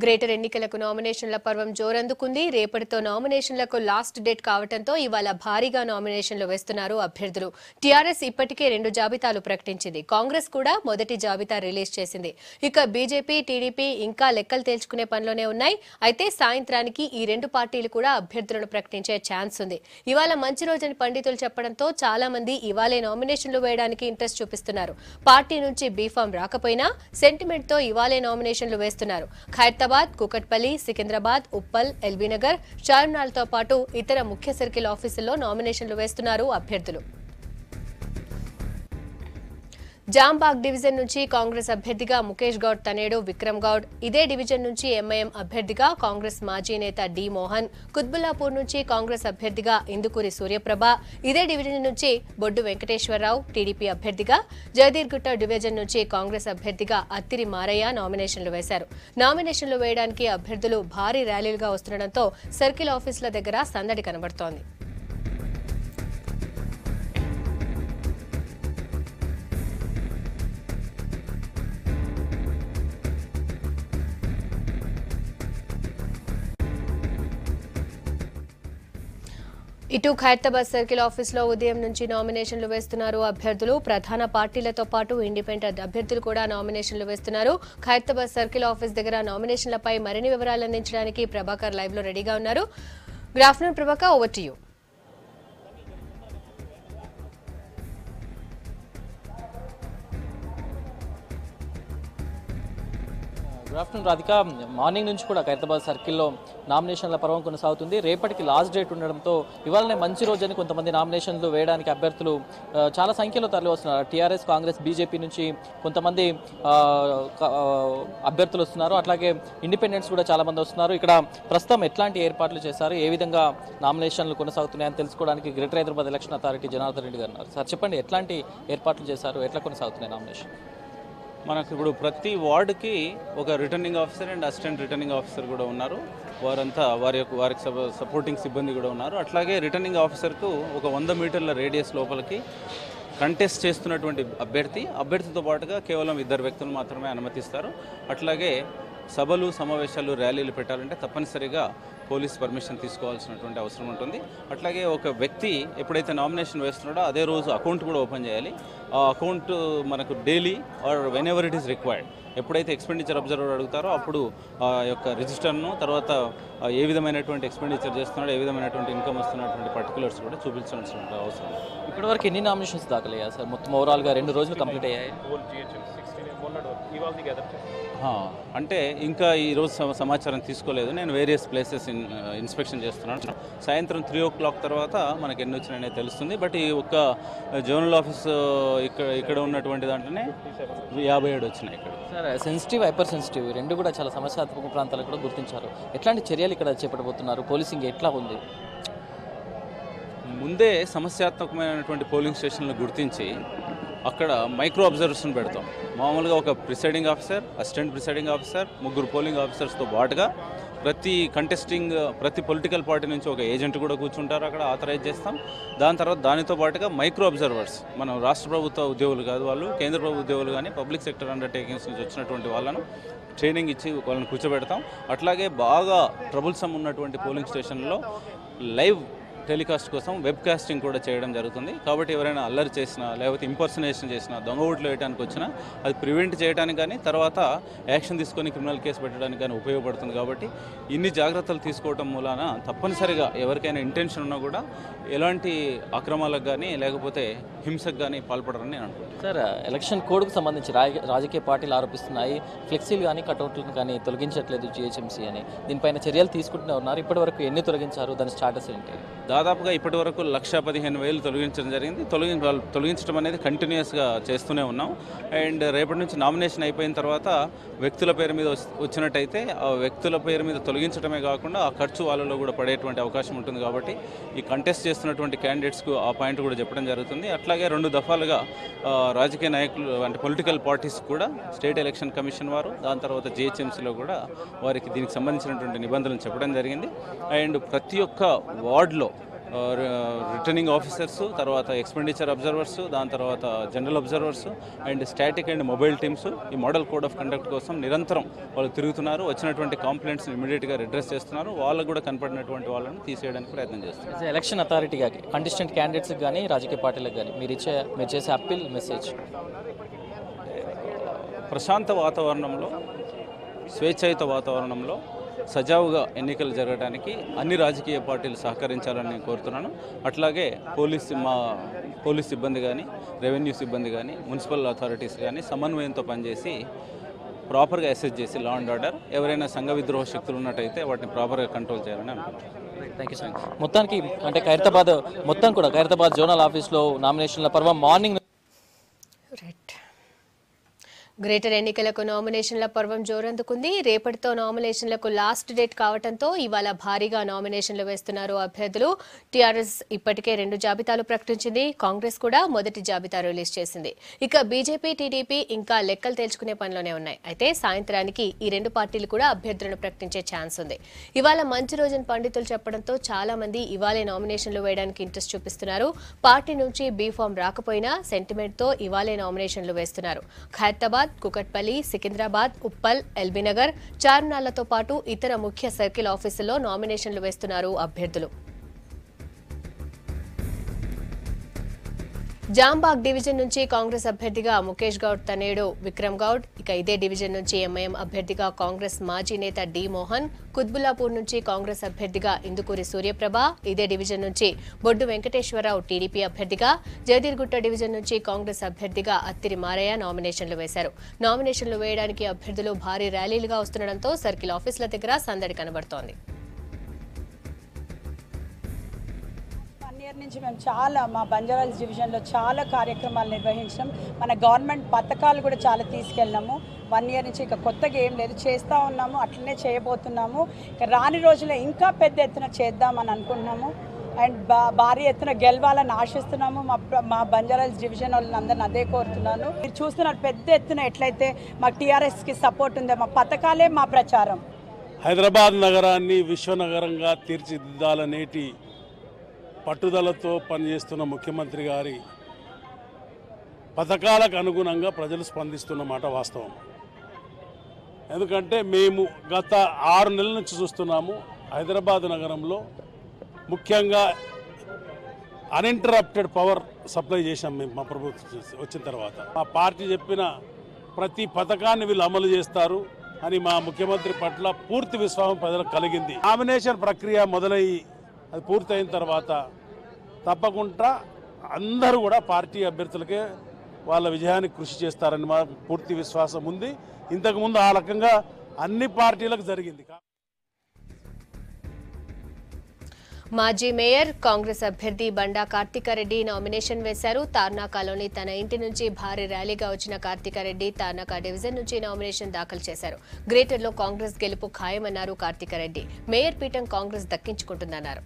Greater ఎన్నికలకు నామినేషన్ల పర్వం జోరందుకుంది. రేపటితో నామినేషన్లకు లాస్ట్ డేట్ కావడంతో ఇవాళ భారీగా నామినేషన్లు వేస్తున్నారు అభ్యర్థులు. టీఆర్ఎస్ ఇప్పటికే 2 జాబితాలు ప్రకటించింది. కాంగ్రెస్ కూడా మొదటి జాబితా రిలీజ్ చేసింది. ఇక బీజేపీ, టీడీపీ ఇంకా లెక్కలు తేల్చుకునే పనిలోనే ఉన్నాయి. అయితే సాయంత్రానికి ఈ 2 పార్టీలు కూడా అభ్యర్థులను ప్రకటించే ఛాన్స్ ఉంది. ఇవాళ మంచి రోజని పండితులు చెప్పడంతో చాలా మంది ఇవాళే నామినేషన్లు వేయడానికి ఇంట్రెస్ట్ చూపిస్తున్నారు. పార్టీ నుంచి బీఫామ్ రాకపోయినా సెంటిమెంట్ తో ఇవాళే నామినేషన్లు వేస్తున్నారు. ఖైరతాబాద్, కుకట్పల్లి, సికింద్రాబాద్, ఉప్పల్, ఎల్బీనగర్, చార్మినార్తో పాటు ఇతర ముఖ్య సర్కిల్ ఆఫీసుల్లో నామినేషన్లు వేస్తున్నారు అభ్యర్థులు. జాంబాగ్ డివిజన్ నుంచి కాంగ్రెస్ అభ్యర్థిగా ముఖేష్ గౌడ్ తనేడు విక్రమ్ గౌడ్, ఇదే డివిజన్ నుంచి ఎంఐఎం అభ్యర్థిగా కాంగ్రెస్ మాజీ నేత డి మోహన్, కుత్బుల్లాపూర్ నుంచి కాంగ్రెస్ అభ్యర్థిగా ఇందుకూరి సూర్యప్రభ, ఇదే డివిజన్ నుంచి బొడ్డు వెంకటేశ్వరరావు, టీడీపీ అభ్యర్థిగా జయదీర్గుట్ట డివిజన్ నుంచి కాంగ్రెస్ అభ్యర్థిగా అత్తిరి మారయ్య నామినేషన్లు వేశారు. నామినేషన్లు వేయడానికి అభ్యర్థులు భారీ ర్యాలీలుగా వస్తుండటంతో సర్కిల్ ఆఫీసుల దగ్గర సందడి కనబడుతోంది. ఇటు ఖైరతాబాద్ సర్కిల్ ఆఫీసులో ఉదయం నుంచి నామినేషన్లు వేస్తున్నారు అభ్యర్థులు. ప్రధాన పార్టీలతో పాటు ఇండిపెండెంట్ అభ్యర్థులు కూడా నామినేషన్లు వేస్తున్నారు. ఖైరతాబాద్ సర్కిల్ ఆఫీస్ దగ్గర నామినేషన్లపై మరిన్ని వివరాలు అందించడానికి ప్రభాకర్ లైవ్ లో రెడీగా ఉన్నారు. Good afternoon Prabhakar, over to you. Good afternoon Radhika. Morning నుంచి కూడా ఖైరతాబాద్ సర్కిల్లో నామినేషన్ల పర్వం కొనసాగుతుంది. రేపటికి లాస్ట్ డేట్ ఉండడంతో ఇవాళనే మంచి రోజని కొంతమంది నామినేషన్లు వేయడానికి అభ్యర్థులు చాలా సంఖ్యలో తరలి వస్తున్నారు. టీఆర్ఎస్, కాంగ్రెస్, బీజేపీ నుంచి కొంతమంది అభ్యర్థులు వస్తున్నారు. అట్లాగే ఇండిపెండెంట్స్ కూడా చాలా మంది వస్తున్నారు. ఇక్కడ ప్రస్తుతం ఎట్లాంటి ఏర్పాట్లు చేశారు, ఏ విధంగా నామినేషన్లు కొనసాగుతున్నాయని తెలుసుకోవడానికి greater Hyderabad election authority Janardhan Reddy గారు ఉన్నారు. సార్ చెప్పండి, ఎట్లాంటి ఏర్పాట్లు చేశారు, ఎట్లా కొనసాగుతున్నాయి నామినేషన్? మనకు ఇప్పుడు ప్రతి వార్డుకి ఒక returning officer and assistant returning officer కూడా ఉన్నారు. వారంతా వారికి సపోర్టింగ్ సిబ్బంది కూడా ఉన్నారు. అట్లాగే రిటర్నింగ్ ఆఫీసర్కు ఒక 100 మీటర్ల రేడియస్ లోపలికి కంటెస్ట్ చేస్తున్నటువంటి అభ్యర్థితో పాటుగా కేవలం 2 వ్యక్తులు మాత్రమే అనుమతిస్తారు. అట్లాగే సభలు, సమావేశాలు, ర్యాలీలు పెట్టాలంటే తప్పనిసరిగా పోలీస్ పర్మిషన్ తీసుకోవాల్సినటువంటి అవసరం ఉంటుంది. అట్లాగే ఒక వ్యక్తి ఎప్పుడైతే నామినేషన్ వేస్తున్నాడో అదే రోజు అకౌంట్ కూడా ఓపెన్ చేయాలి. ఆ అకౌంట్ మనకు daily or when ever it is required, ఎప్పుడైతే ఎక్స్పెండిచర్ అబ్జర్వర్ అడుగుతారో అప్పుడు ఆ యొక్క రిజిస్టర్ను, తర్వాత ఏ విధమైనటువంటి ఎక్స్పెండిచర్ చేస్తున్నాడో, ఏ విధమైనటువంటి ఇన్కమ్ వస్తున్నటువంటి పర్టికులర్స్ కూడా చూపించాల్సిన అవసరం. ఇప్పటివరకు ఎన్ని నామినేషన్స్ దాఖలయ్యాయి సార్? మొత్తం ఓవరాల్గా 2 రోజులు కంప్లీట్ అయ్యాయి. అంటే ఇంకా ఈరోజు సమాచారం తీసుకోలేదు. నేను వేరియస్ ప్లేసెస్ ఇన్స్పెక్షన్ చేస్తున్నాను. సాయంత్రం 3 o'clock తర్వాత మనకి ఎన్ని వచ్చినాయనే తెలుస్తుంది. బట్ ఈ ఒక్క జోనల్ ఆఫీస్ ఇక్కడ ఉన్నటువంటి దాంట్లోనే 57 వచ్చినాయి. ఇక్కడ సార్ సెన్సిటివ్, హైపర్ సెన్సిటివ్ 2 కూడా చాలా సమస్యాత్మక ప్రాంతాలు కూడా గుర్తించారు. ఎట్లాంటి చర్యలు ఇక్కడ చేపట్టబోతున్నారు? పోలీసింగ్ ఎట్లా ఉంది? ముందే సమస్యాత్మకమైనటువంటి పోలింగ్ స్టేషన్లు గుర్తించి అక్కడ మైక్రో అబ్జర్వర్స్ని పెడతాం. మామూలుగా ఒక presiding officer, assistant presiding officer, 3 polling ఆఫీసర్స్తో పాటుగా ప్రతి పొలిటికల్ పార్టీ నుంచి ఒక ఏజెంట్ కూడా కూర్చుంటారు. అక్కడ ఆథరైజ్ చేస్తాం. దాని తర్వాత దానితో పాటుగా మైక్రో అబ్జర్వర్స్, మనం రాష్ట్ర ప్రభుత్వ ఉద్యోగులు కాదు, వాళ్ళు కేంద్ర ప్రభుత్వ ఉద్యోగులు కానీ పబ్లిక్ సెక్టర్ అండర్టేకింగ్స్ నుంచి వచ్చినటువంటి వాళ్ళను ట్రైనింగ్ ఇచ్చి వాళ్ళని కూర్చోబెడతాం. అట్లాగే బాగా ట్రబుల్సమ్ ఉన్నటువంటి పోలింగ్ స్టేషన్లో లైవ్ టెలికాస్ట్ కోసం వెబ్ కాస్టింగ్ కూడా చేయడం జరుగుతుంది. కాబట్టి ఎవరైనా అల్లరి చేసినా, లేకపోతే ఇంపర్సనేషన్ చేసినా, దొంగ ఓట్లు వేయడానికి వచ్చినా అది ప్రివెంట్ చేయడానికి కానీ, తర్వాత యాక్షన్ తీసుకొని క్రిమినల్ కేసు పెట్టడానికి కానీ ఉపయోగపడుతుంది. కాబట్టి ఇన్ని జాగ్రత్తలు తీసుకోవడం మూలాన తప్పనిసరిగా ఎవరికైనా ఇంటెన్షన్ ఉన్నా కూడా ఎలాంటి అక్రమాలకు కానీ లేకపోతే హింసకు కానీ పాల్పడరని నేను అనుకుంటున్నాను. సార్ ఎలక్షన్ కోడ్కు సంబంధించి రాజకీయ పార్టీలు ఆరోపిస్తున్నాయి, ఫ్లెక్సీలు కానీ కటౌట్లను కానీ తొలగించట్లేదు జీహెచ్ఎంసీ అని. దీనిపైన చర్యలు తీసుకుంటూనే ఉన్నారు. ఇప్పటివరకు ఎన్ని తొలగించారు? దాని స్టాటస్ ఏంటి? దాదాపుగా ఇప్పటి వరకు 1,15,000 తొలగించడం జరిగింది. తొలగించడం అనేది కంటిన్యూస్గా చేస్తూనే ఉన్నాం. అండ్ రేపటి నుంచి నామినేషన్ అయిపోయిన తర్వాత వ్యక్తుల పేరు మీద వచ్చినట్టయితే ఆ వ్యక్తుల పేరు మీద తొలగించడమే కాకుండా ఆ ఖర్చు వాళ్ళలో కూడా పడేటువంటి అవకాశం ఉంటుంది. కాబట్టి ఈ కంటెస్ట్ చేస్తున్నటువంటి క్యాండిడేట్స్కు ఆ పాయింట్ కూడా చెప్పడం జరుగుతుంది. అట్లాగే 2 దఫాలుగా రాజకీయ నాయకులు అంటే పొలిటికల్ పార్టీస్ కూడా స్టేట్ ఎలక్షన్ కమిషన్ వారు, దాని తర్వాత జీహెచ్ఎంసీలో కూడా వారికి దీనికి సంబంధించినటువంటి నిబంధనలు చెప్పడం జరిగింది. అండ్ ప్రతి ఒక్క వార్డులో రిటర్నింగ్ ఆఫీసర్స్, తర్వాత ఎక్స్పెండిచర్ అబ్జర్వర్స్, దాని తర్వాత general observers and static and mobile teams ఈ మోడల్ కోడ్ ఆఫ్ కండక్ట్ కోసం నిరంతరం వాళ్ళు తిరుగుతున్నారు. వచ్చినటువంటి కంప్లైంట్స్ ఇమీడియట్గా అడ్రస్ చేస్తున్నారు. వాళ్ళకు కూడా కనపడినటువంటి వాళ్ళని తీసేయడానికి ప్రయత్నం చేస్తున్నారు. ఎలక్షన్ అథారిటీగా కంటెస్టెంట్ క్యాండిడేట్స్కి కానీ రాజకీయ పార్టీలకు కానీ మీరు చేసే అప్పీల్ మెసేజ్? ప్రశాంత వాతావరణంలో, స్వేచ్ఛాయుత వాతావరణంలో సజావుగా ఎన్నికలు జరగడానికి అన్ని రాజకీయ పార్టీలు సహకరించాలని నేను కోరుతున్నాను. అట్లాగే మా పోలీస్ సిబ్బంది కానీ, రెవెన్యూ సిబ్బంది కానీ, మున్సిపల్ అథారిటీస్ కానీ సమన్వయంతో పనిచేసి ప్రాపర్గా అసెస్ చేసి లా అండ్ ఆర్డర్ ఎవరైనా సంఘ విద్రోహ శక్తులు ఉన్నట్టయితే వాటిని ప్రాపర్గా కంట్రోల్ చేయాలని అనుకుంటున్నాను. Thank you sir. మొత్తానికి అంటే ఖైరతాబాద్ జోనల్ ఆఫీస్లో నామినేషన్ల పర్వం మార్నింగ్. గ్రేటర్ ఎన్నికలకు నామినేషన్ల పర్వం జోరందుకుంది. రేపటితో నామినేషన్లకు లాస్ట్ డేట్ కావడంతో ఇవాళ భారీగా నామినేషన్లు వేస్తున్నారు అభ్యర్థులు. టీఆర్ఎస్ ఇప్పటికే 2 జాబితాలు ప్రకటించింది. కాంగ్రెస్ కూడా మొదటి జాబితా రిలీజ్ చేసింది. ఇక బీజేపీ, టీడీపీ ఇంకా లెక్కలు తేల్చుకునే పనిలోనే ఉన్నాయి. అయితే సాయంత్రానికి ఈ 2 పార్టీలు కూడా అభ్యర్థులను ప్రకటించే ఛాన్స్ ఉంది. ఇవాళ మంచి రోజున పండితులు చెప్పడంతో చాలా మంది ఇవాళే నామినేషన్లు వేయడానికి ఇంట్రెస్ట్ చూపిస్తున్నారు. పార్టీ నుంచి బీ ఫామ్ రాకపోయినా సెంటిమెంట్ తో ఇవాళే నామినేషన్లు వేస్తున్నారు. ఖైరతాబాద్, కుకట్పల్లి, సికింద్రాబాద్, ఉప్పల్, ఎల్బీనగర్, చార్మినార్లతో పాటు ఇతర ముఖ్య సర్కిల్ ఆఫీసుల్లో నామినేషన్లు వేస్తున్నారు అభ్యర్థులు. జాంబాగ్ డివిజన్ నుంచి కాంగ్రెస్ అభ్యర్థిగా ముఖేష్ గౌడ్ తనేడు విక్రమ్ గౌడ్, ఇక ఇదే డివిజన్ నుంచి ఎంఐఎం అభ్యర్థిగా కాంగ్రెస్ మాజీ నేత డి మోహన్, కుత్బుల్లాపూర్ నుంచి కాంగ్రెస్ అభ్యర్థిగా ఇందుకూరి సూర్యప్రభ, ఇదే డివిజన్ నుంచి బొడ్డు వెంకటేశ్వరరావు టీడీపీ అభ్యర్థిగా, జయదీర్గుట్ట డివిజన్ నుంచి కాంగ్రెస్ అభ్యర్థిగా అత్తిరి మారయ్య నామినేషన్లు వేశారు. నామినేషన్లు వేయడానికి అభ్యర్థులు భారీ ర్యాలీలుగా వస్తుండటంతో సర్కిల్ ఆఫీసుల దగ్గర సందడి కనబడుతోంది. నుంచి మేము మా బంజారాహిల్స్ డివిజన్లో చాలా కార్యక్రమాలు నిర్వహించాం. మన గవర్నమెంట్ పథకాలు కూడా చాలా తీసుకెళ్ళినాము. 1 ఇయర్ నుంచి ఇక కొత్తగా ఏం లేదు, చేస్తూ ఉన్నాము, అట్లనే చేయబోతున్నాము. ఇక రాని రోజుల్లో ఇంకా పెద్ద ఎత్తున చేద్దామని అనుకుంటున్నాము అండ్ భారీ ఎత్తున గెలవాలని ఆశిస్తున్నాము. మా బంజారాహిల్స్ డివిజన్ వాళ్ళని అందరిని అదే కోరుతున్నాను. మీరు చూస్తున్నారు పెద్ద ఎత్తున ఎట్లయితే మా టీఆర్ఎస్కి సపోర్ట్ ఉందో, మా పథకాలే మా ప్రచారం. హైదరాబాద్ నగరాన్ని విశ్వనగరంగా తీర్చిదిద్దాలనేటి పట్టుదలతో పనిచేస్తున్న ముఖ్యమంత్రి గారి పథకాలకు అనుగుణంగా ప్రజలు స్పందిస్తున్న మాట వాస్తవం. ఎందుకంటే మేము గత 6 నెలల నుంచి చూస్తున్నాము హైదరాబాద్ నగరంలో ముఖ్యంగా అన్ఇంటరప్టెడ్ పవర్ సప్లై చేశాం మేము మా ప్రభుత్వం వచ్చిన తర్వాత. మా పార్టీ చెప్పిన ప్రతి పథకాన్ని వీళ్ళు అమలు చేస్తారు అని మా ముఖ్యమంత్రి పట్ల పూర్తి విశ్వాసం ప్రజలకు కలిగింది. నామినేషన్ ప్రక్రియ మొదలయ్యి అది పూర్తయిన తర్వాత తప్పకుండా అందరూ కూడా పార్టీ అభ్యర్థులకే వాళ్ళ విజయానికి కృషి చేస్తారని మా పూర్తి విశ్వాసం ఉంది. ఇంతకుముందు ఆ రకంగా అన్ని పార్టీలకు జరిగింది. మాజీ మేయర్ కాంగ్రెస్ అభ్యర్థి బండా కార్తికారెడ్డి నామినేషన్ వేశారు. తార్నాకాలోని తన ఇంటి నుంచి భారీ ర్యాలీగా వచ్చిన కార్తికారెడ్డి తార్నాక డివిజన్ నుంచి నామినేషన్ దాఖలు చేశారు. గ్రేటర్లో కాంగ్రెస్ గెలుపు ఖాయమన్నారు కార్తికారెడ్డి. మేయర్ పీఠం కాంగ్రెస్ దక్కించుకుంటుందన్నారు.